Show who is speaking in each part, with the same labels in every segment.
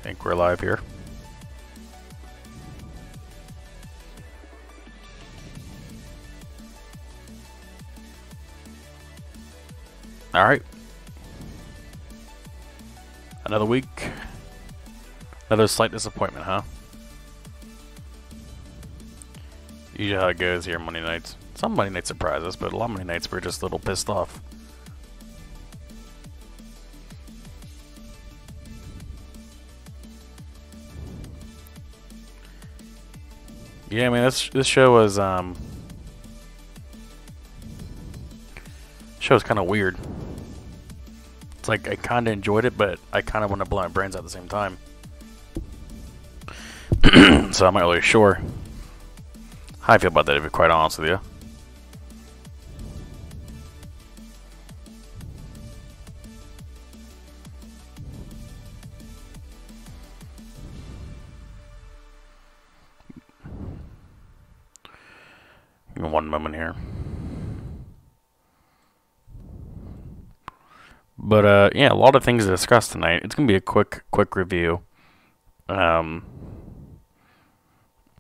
Speaker 1: I think we're live here. All right. Another week. Another slight disappointment, huh? Usually how it goes here Monday nights. Some Monday nights surprise us, but a lot of Monday nights we're just a little pissed off. Yeah, I mean this show was kind of weird. It's like I kind of enjoyed it, but I kind of want to blow my brains out at the same time. So I'm not really sure how I feel about that, to be quite honest with you. Give me one moment here. But yeah, a lot of things to discuss tonight. It's gonna be a quick review. I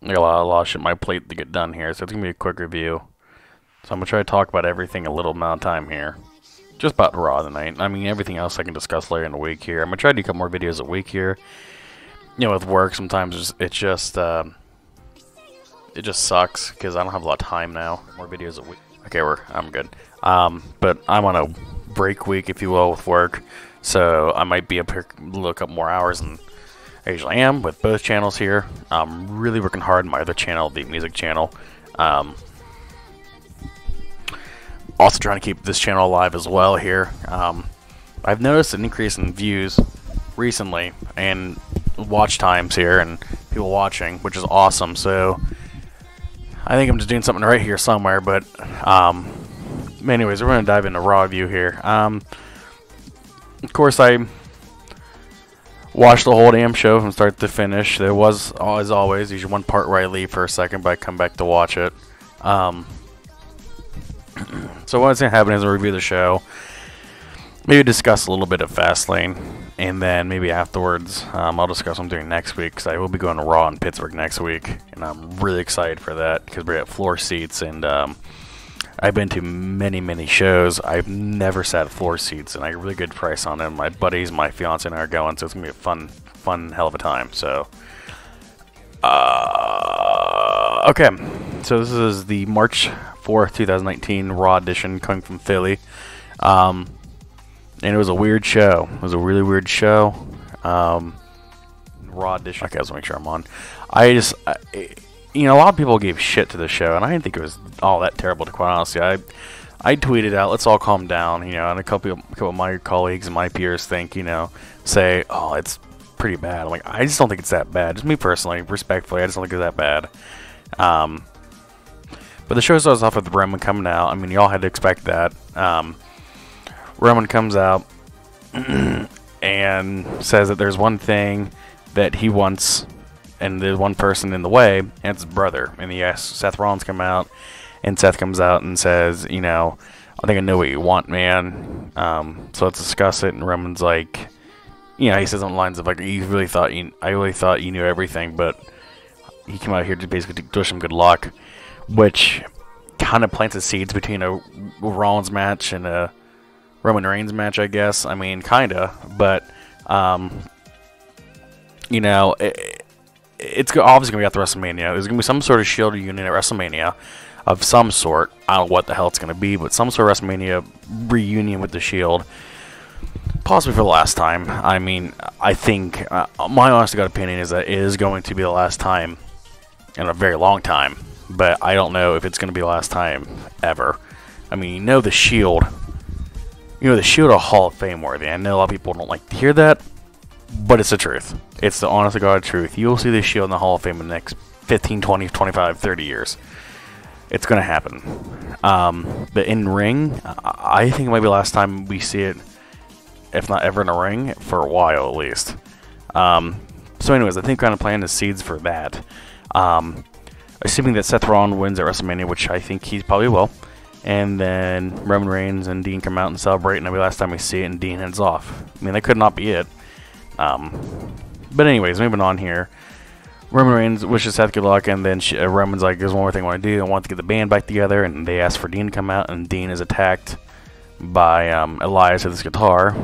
Speaker 1: got a lot of shit on my plate to get done here, so it's gonna be a quick review. So I'm gonna try to talk about everything a little amount of time here. Just about Raw tonight. I mean, everything else I can discuss later in the week here. I'm gonna try to do a couple more videos a week here. You know, with work, sometimes it just sucks because I don't have a lot of time now. More videos a week. Okay, I'm good. But I'm on a break week, if you will, with work, so I might be up here a little couple more hours than I usually am with both channels here. I'm really working hard on my other channel, the music channel. Also trying to keep this channel alive as well here. I've noticed an increase in views recently and watch times here and people watching, which is awesome. So I think I'm just doing something right here somewhere. But anyways, we're going to dive into Raw review here. Of course, I watched the whole damn show from start to finish. There was, as always, usually one part where I leave for a second, but I come back to watch it. So what's going to happen is I'll review the show, maybe discuss a little bit of Fastlane, and then maybe afterwards I'll discuss what I'm doing next week, because I will be going to Raw in Pittsburgh next week, and I'm really excited for that, because we're at floor seats, and I've been to many shows. I've never sat at floor seats, and I get a really good price on them. My buddies, my fiance, and I are going, so it's gonna be a fun hell of a time. So, okay. So this is the March 4th, 2019 Raw edition coming from Philly, and it was a weird show. It was a really weird show. Raw edition. Okay, let's make sure I'm on. You know, a lot of people gave shit to the show, and I didn't think it was all that terrible, to quite honestly. I tweeted out, let's all calm down, you know, and a couple of my colleagues and my peers think, you know, say, oh, it's pretty bad. I'm like, I just don't think it's that bad. Just me personally, respectfully, I just don't think it's that bad. But the show starts off with Roman coming out. I mean, you all had to expect that. Roman comes out and says that there's one thing that he wants, and there's one person in the way, and it's his brother. And he asks Seth Rollins to come out, and Seth comes out and says, you know, I think I know what you want, man. So let's discuss it. And Roman's like, you know, he says on the lines of like, I really thought you knew everything, but he came out here to basically wish him good luck, which kind of plants the seeds between a Rollins match and a Roman Reigns match, I guess. I mean, kinda, but you know, it's obviously going to be at the WrestleMania. There's going to be some sort of Shield reunion at WrestleMania of some sort. I don't know what the hell it's going to be, but some sort of WrestleMania reunion with the Shield. Possibly for the last time. I mean, I think, my honest to God opinion is that it is going to be the last time in a very long time. But I don't know if it's going to be the last time ever. I mean, you know the Shield are Hall of Fame worthy. I know a lot of people don't like to hear that, but it's the truth. It's the honest to God truth. You'll see this Shield in the Hall of Fame in the next 15, 20, 25, 30 years. It's going to happen. But in ring, I think it might be the last time we see it, if not ever in a ring, for a while at least. So anyways, I think kind of planting the seeds for that. Assuming that Seth Rollins wins at WrestleMania, which I think he probably will. And then Roman Reigns and Dean come out and celebrate, and that'll be the last time we see it, and Dean heads off. I mean, that could not be it. But anyways, moving on here. Roman Reigns wishes Seth good luck, and then Roman's like, there's one more thing I want to do. I want to get the band back together, and they ask for Dean to come out, and Dean is attacked by Elias with his guitar.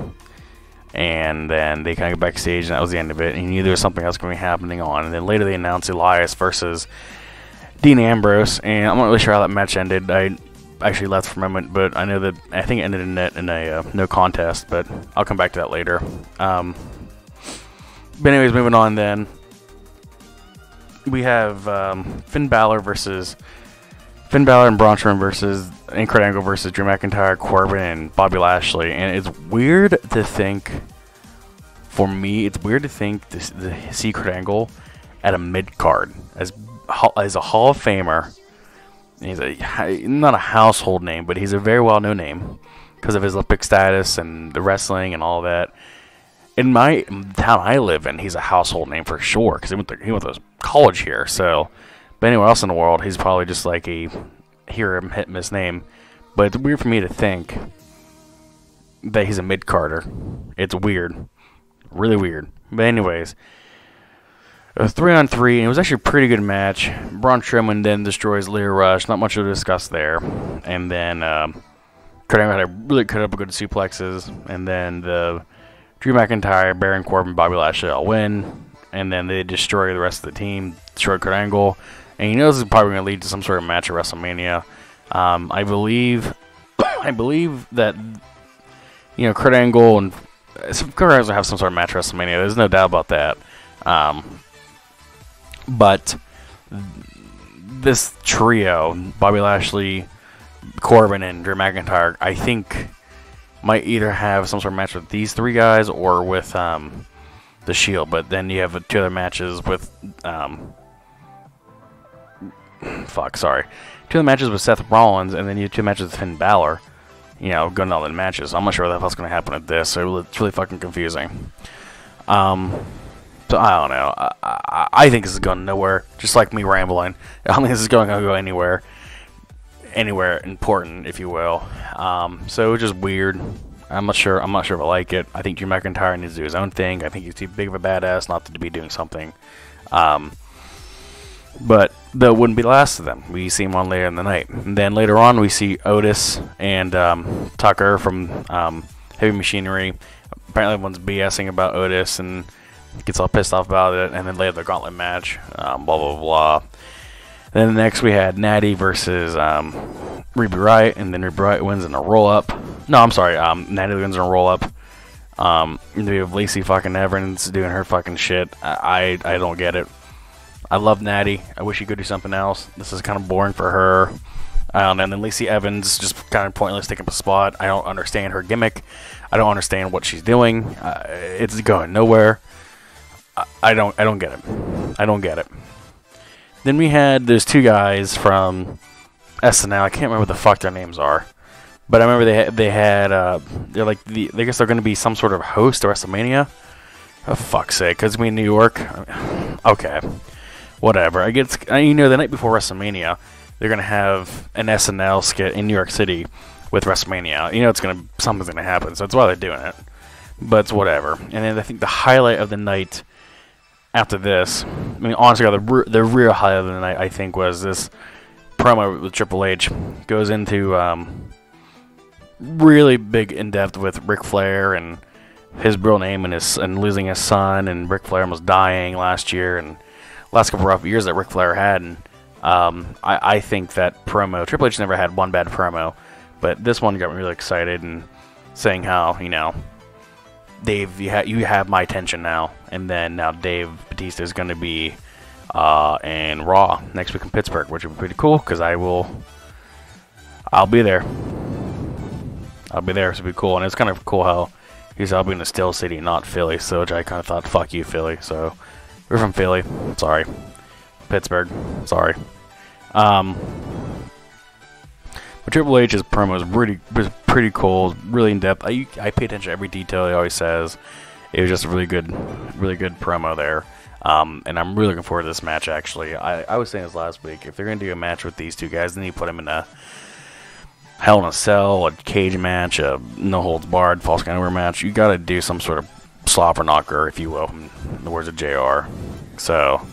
Speaker 1: And then they kind of get backstage, and that was the end of it. And you knew there was something else going to be happening on. And then later they announced Elias versus Dean Ambrose, and I'm not really sure how that match ended. I actually left for a moment, but I think it ended in a no contest, but I'll come back to that later. But anyways, moving on then. We have Finn Balor and Braun Strowman and Kurt Angle versus Drew McIntyre, Corbin, and Bobby Lashley. And it's weird to think, for me, to see Kurt Angle at a mid-card as a Hall of Famer. He's not a household name, but he's a very well-known name because of his Olympic status and the wrestling and all that. In my town I live in, he's a household name for sure because he went to college here. So, but anywhere else in the world, he's probably just like a hear him hit miss name. But it's weird for me to think that he's a mid-carder. It's weird, really weird. But anyways, it was 3-on-3, and it was actually a pretty good match. Braun Strowman then destroys Leo Rush. Not much to discuss there. And then Kurt Angle had a really cut up good suplexes, and then the Drew McIntyre, Baron Corbin, Bobby Lashley all win, and then they destroy the rest of the team, destroy Kurt Angle, and this is probably going to lead to some sort of match at WrestleMania. I believe that Kurt Angle and Kurt Angle will have some sort of match at WrestleMania. There's no doubt about that. But this trio, Bobby Lashley, Corbin, and Drew McIntyre, I think might either have some sort of match with these three guys or with the Shield. But then you have two other matches with two other matches with Seth Rollins, and then you have two matches with Finn Balor. Going all the matches. I'm not sure what the hell's going to happen at this. So it's really fucking confusing. So I don't know. I think this is going nowhere. Just like me rambling. I don't think this is going to go anywhere important, if you will. So it's just weird. I'm not sure if I like it. I think Drew McIntyre needs to do his own thing. I think he's too big of a badass not to be doing something. But that wouldn't be the last of them. We see him on later in the night. And then later on we see Otis and Tucker from Heavy Machinery. Apparently everyone's BSing about Otis and gets all pissed off about it. And then later the gauntlet match. Blah, blah, blah. Then next we had Natty versus Ruby Riott, and then Ruby Riott wins in a roll-up. No, I'm sorry, Natty wins in a roll-up. And then we have Lacey fucking Evans doing her fucking shit. I don't get it. I love Natty. I wish she could do something else. This is kind of boring for her. I don't know. And then Lacey Evans just kind of pointless taking up a spot. I don't understand her gimmick. I don't understand what she's doing. It's going nowhere. I don't get it. I don't get it. Then we had those two guys from SNL. I can't remember what the fuck their names are, but I remember they're like I guess they're going to be some sort of host of WrestleMania. Oh fuck's sake! Because we in New York. Okay, whatever. I guess the night before WrestleMania, they're going to have an SNL skit in New York City with WrestleMania. Something's going to happen, so that's why they're doing it. But it's whatever. And then I think the highlight of the night. After this, honestly, the real highlight of the night, I think, was this promo with Triple H. Goes into really big in-depth with Ric Flair and his real name and losing his son, and Ric Flair almost dying last year, and last couple rough years that Ric Flair had. And I think that promo, Triple H never had one bad promo, but this one got me really excited and saying how, Dave, you have my attention now. And then now Dave Bautista is going to be in Raw next week in Pittsburgh, which will be pretty cool because I'll be there. So it'll be cool. And it's kind of cool how he's all being in Steel City, not Philly. So which I kind of thought, fuck you, Philly. So we're from Philly. Sorry. Pittsburgh. Sorry. But Triple H's promo was pretty cool, really in depth. I pay attention to every detail he always says. It was just a really good promo there. And I'm really looking forward to this match, actually. I was saying this last week. If they're going to do a match with these two guys, then you put them in a Hell in a Cell, a cage match, a no holds barred, false count over match. You got to do some sort of slobber knocker, if you will, in the words of JR. So,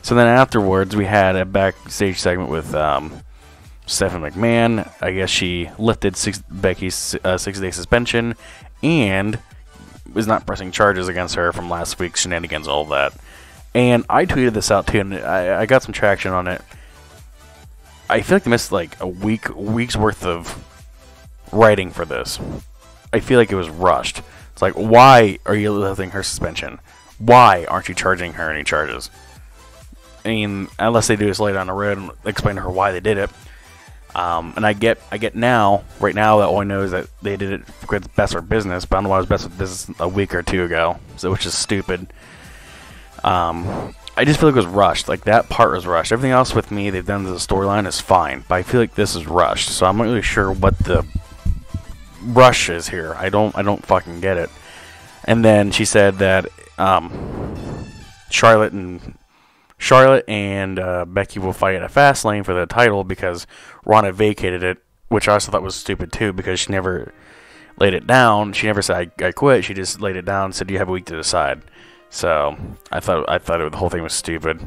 Speaker 1: so then afterwards, we had a backstage segment with Stephanie McMahon. I guess she lifted Becky's 6-day suspension and was not pressing charges against her from last week's shenanigans, all of that. And I tweeted this out too, and I got some traction on it. I feel like they missed like a week's worth of writing for this. I feel like it was rushed. It's like, why are you lifting her suspension? Why aren't you charging her any charges? I mean, unless they do just lay down the road and explain to her why they did it. And I get now, right now, that all I know is that they did it because it's best for business, but I don't know why it was best for business a week or two ago, so which is stupid. I just feel like it was rushed. Like, that part was rushed. Everything else with me, they've done as a storyline is fine, but I feel like this is rushed, so I'm not really sure what the rush is here. I don't fucking get it. And then she said that Charlotte and Becky will fight at Fastlane for the title because Ronda vacated it, which I also thought was stupid too, because she never laid it down. She never said I quit. She just laid it down and said you have a week to decide. So I thought the whole thing was stupid.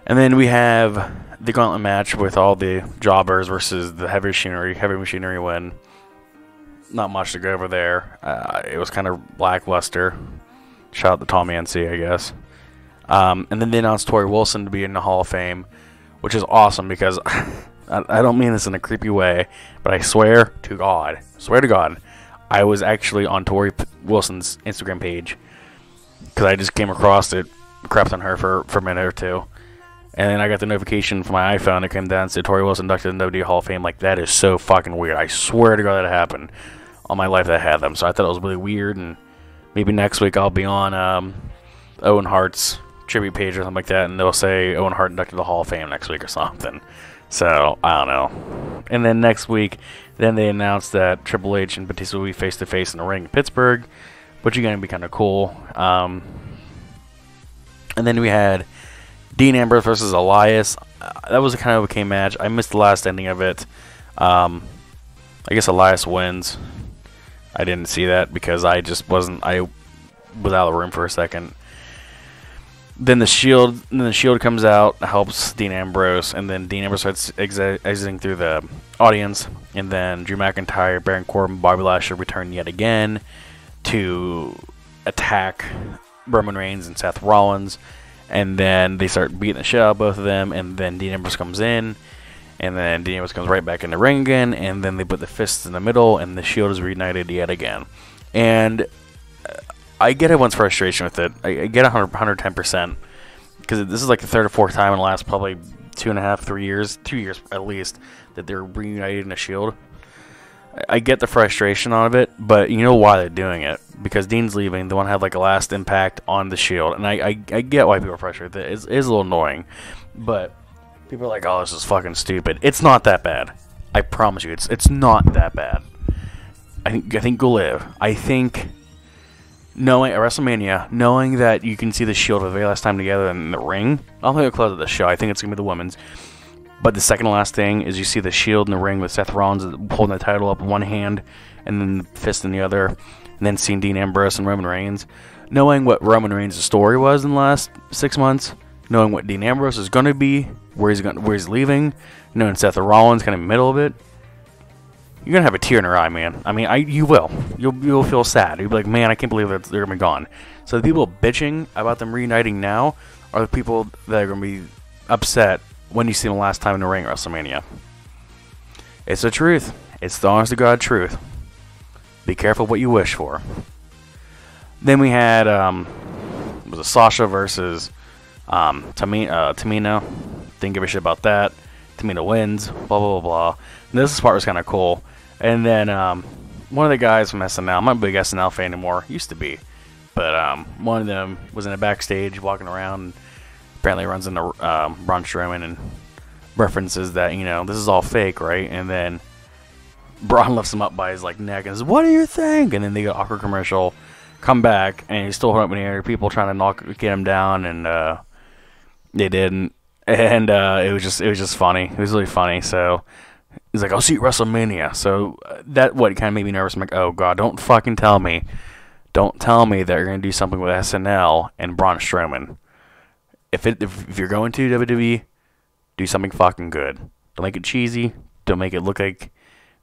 Speaker 1: And then we have the gauntlet match with all the jobbers versus the heavy machinery win. Not much to go over there. It was kind of lackluster. Shout out to Tom Yancey, I guess. And then they announced Tori Wilson to be in the Hall of Fame, which is awesome because I don't mean this in a creepy way, but I swear to God, I was actually on Tori Wilson's Instagram page because I just came across it, crapped on her for a minute or two, and then I got the notification from my iPhone that came down and said Tori Wilson inducted in the WWE Hall of Fame. Like, that is so fucking weird. I swear to God that happened. All my life that I had them, so I thought it was really weird, and maybe next week I'll be on Owen Hart's tribute page or something like that, and they'll say Owen Hart inducted to the Hall of Fame next week or something. So I don't know. And then next week, then they announced that Triple H and Batista will be face to face in the ring in Pittsburgh, which is going to be kind of cool. And then we had Dean Ambrose versus Elias. That was a kind of a okay match. I missed the last ending of it. I guess Elias wins. I didn't see that because I was out of the room for a second. Then the Shield comes out, helps Dean Ambrose, and then Dean Ambrose starts exiting through the audience, and then Drew McIntyre, Baron Corbin, Bobby Lashley return yet again to attack Roman Reigns and Seth Rollins, and then they start beating the shit out of both of them, and then Dean Ambrose comes in, and then Dean Ambrose comes right back in the ring again, and then they put the fists in the middle, and the Shield is reunited yet again. And I get everyone's frustration with it. I get 110%, because this is like the third or fourth time in the last probably 2.5, 3 years, 2 years at least, that they're reunited in a Shield. I get the frustration out of it, but you know why they're doing it. Because Dean's leaving, they want to have like a last impact on the Shield, and I get why people are frustrated with it. It is a little annoying, but people are like, oh, this is fucking stupid. It's not that bad. I promise you, it's not that bad. I think go live. I think knowing at WrestleMania, knowing that you can see the Shield for the very last time together in the ring, I don't think it'll close the show. I think it's gonna be the women's. But the second to last thing is you see the Shield in the ring with Seth Rollins holding the title up in one hand and then the fist in the other, and then seeing Dean Ambrose and Roman Reigns. Knowing what Roman Reigns' story was in the last 6 months, knowing what Dean Ambrose is going to be, where he's leaving, knowing Seth Rollins kind of in the middle of it, you're going to have a tear in your eye, man. I mean, you will. You'll feel sad. You'll be like, man, I can't believe that they're going to be gone. So the people bitching about them reuniting now are the people that are going to be upset when you see them last time in the ring at WrestleMania. It's the truth. It's the honest to God truth. Be careful what you wish for. Then we had was it Sasha versus Tamina. Didn't give a shit about that. Tamina wins. Blah blah blah blah. And this part was kind of cool. And then one of the guys from SNL. I'm not a big SNL fan anymore. Used to be, but one of them was in a backstage walking around. And apparently runs into Braun Strowman and references that, you know, this is all fake, right? And then Braun lifts him up by his like neck and says, "What do you think?" And then they go awkward commercial, come back, and he's still holding up in the air. People trying to get him down, and they didn't. And it was just funny. It was really funny. So He's like, I'll see you at WrestleMania. So that what kind of made me nervous. I'm like, oh god, don't fucking tell me. Don't tell me that you're gonna do something with SNL and Braun Strowman. If you're going to WWE, do something fucking good. Don't make it cheesy. Don't make it look like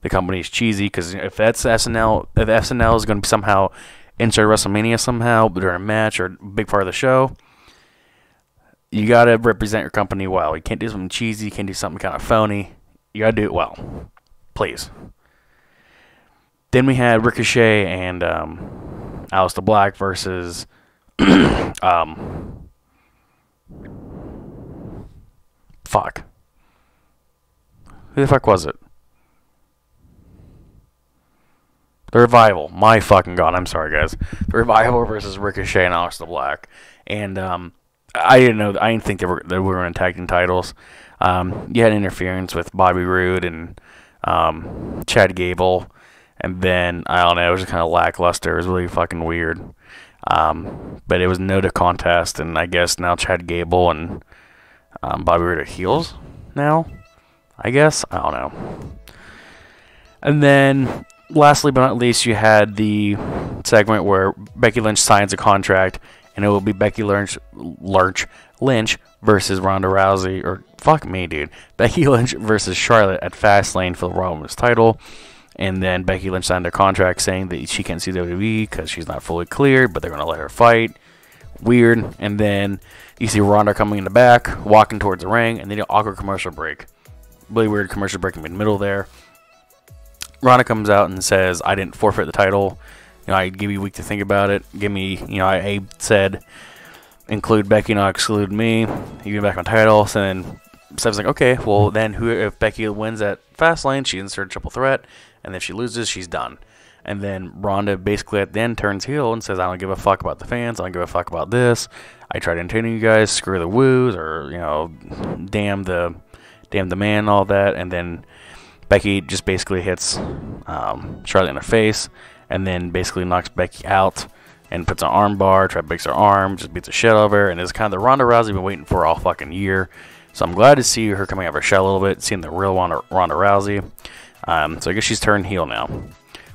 Speaker 1: the company's cheesy. Because if that's SNL, if SNL is going to somehow insert WrestleMania somehow during a match or a big part of the show, you gotta represent your company well. You can't do something cheesy. You can't do something kind of phony. You gotta do it well, please. Then we had Ricochet and Aleister Black versus fuck. Who the fuck was it? The Revival. My fucking god. I'm sorry, guys. The Revival versus Ricochet and Aleister Black. And I didn't know. I didn't think they were going to tag team titles. You had interference with Bobby Roode and Chad Gable. And then, I don't know, it was just kind of lackluster. It was really fucking weird. But it was no to contest. And I guess now Chad Gable and Bobby Roode are heels now, I guess. I don't know. And then, lastly but not least, you had the segment where Becky Lynch signs a contract, and it will be Becky Lynch versus Ronda Rousey, or fuck me, dude. Becky Lynch versus Charlotte at Fastlane for the Raw Women's title. And then Becky Lynch signed a contract saying that she can't see WWE because she's not fully cleared, but they're going to let her fight. Weird. And then you see Ronda coming in the back, walking towards the ring, and then an awkward commercial break. Really weird commercial break in the middle there. Ronda comes out and says, I didn't forfeit the title. You know, I give you a week to think about it. Give me, you know, I said include Becky, not exclude me. You give me back my title. So then Steph's like, okay, well then if Becky wins at Fastlane, she inserts a triple threat. And if she loses, she's done. And then Ronda basically at the end turns heel and says, I don't give a fuck about the fans. I don't give a fuck about this. I tried entertaining you guys. Screw the woos, or, you know, damn the man and all that. And then Becky just basically hits Charlotte in the face. And then basically knocks Becky out and puts an arm bar. Try to breaks her arm. Just beats the shit out of her. And it's kind of the Ronda Rousey been waiting for all fucking year. So I'm glad to see her coming out of her shell a little bit. Seeing the real Ronda Rousey. So I guess she's turned heel now,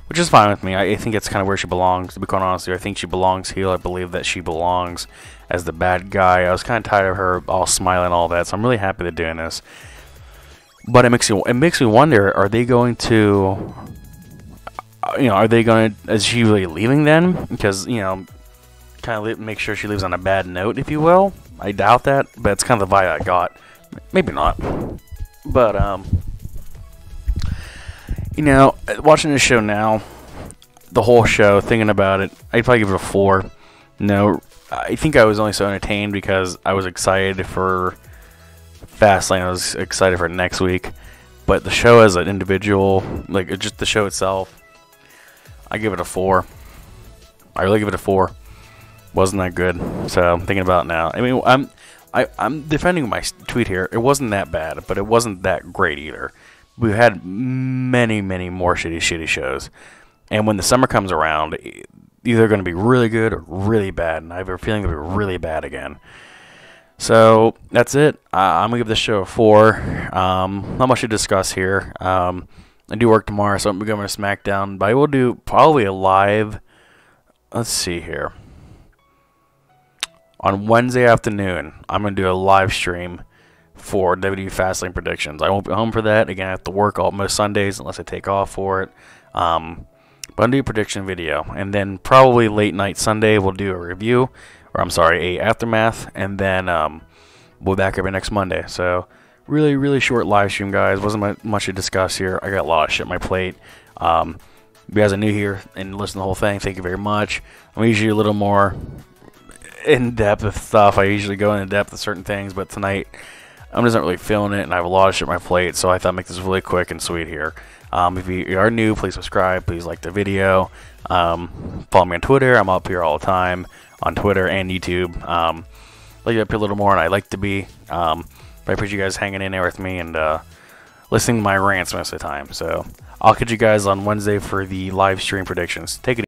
Speaker 1: which is fine with me. I think it's kind of where she belongs, to be quite honest with you. I think she belongs heel. I believe that she belongs as the bad guy. I was kind of tired of her all smiling and all that, so I'm really happy they're doing this. But it makes me wonder, are they going to, you know, is she really leaving then? Because, you know, kind of make sure she leaves on a bad note, if you will. I doubt that, but it's kind of the vibe I got. Maybe not. But, you know, watching this show now, the whole show, thinking about it, I'd probably give it a 4. No, I think I was only so entertained because I was excited for Fastlane. I was excited for next week. But the show as an individual, like just the show itself, I give it a 4. I really give it a 4. Wasn't that good. So I'm thinking about it now. I mean, I'm defending my tweet here. It wasn't that bad, but it wasn't that great either. We've had many, many more shitty shows. And when the summer comes around, either going to be really good or really bad. And I have a feeling it'll be really bad again. So, that's it. I'm going to give this show a 4. Not much to discuss here. I do work tomorrow, so I'm going to SmackDown. But I will do probably a live. Let's see here. On Wednesday afternoon, I'm going to do a live stream for WWE Fastlane predictions. I won't be home for that. Again, I have to work most Sundays unless I take off for it. But I'll do a prediction video. And then probably late night Sunday, we'll do a review. Or I'm sorry, a aftermath. And then we'll be back every next Monday. So really, really short live stream, guys. Wasn't much to discuss here. I got a lot of shit on my plate. If you guys are new here and listen to the whole thing, thank you very much. I'm usually a little more in-depth with stuff. I usually go in depth with certain things. But tonight, I'm just not really feeling it, and I have a lot of shit on my plate, so I thought I'd make this really quick and sweet here. If you are new, please subscribe. Please like the video. Follow me on Twitter. I'm up here all the time on Twitter and YouTube. I like to up here a little more, and I like to be. But I appreciate you guys hanging in there with me and listening to my rants most of the time. So I'll catch you guys on Wednesday for the live stream predictions. Take it easy.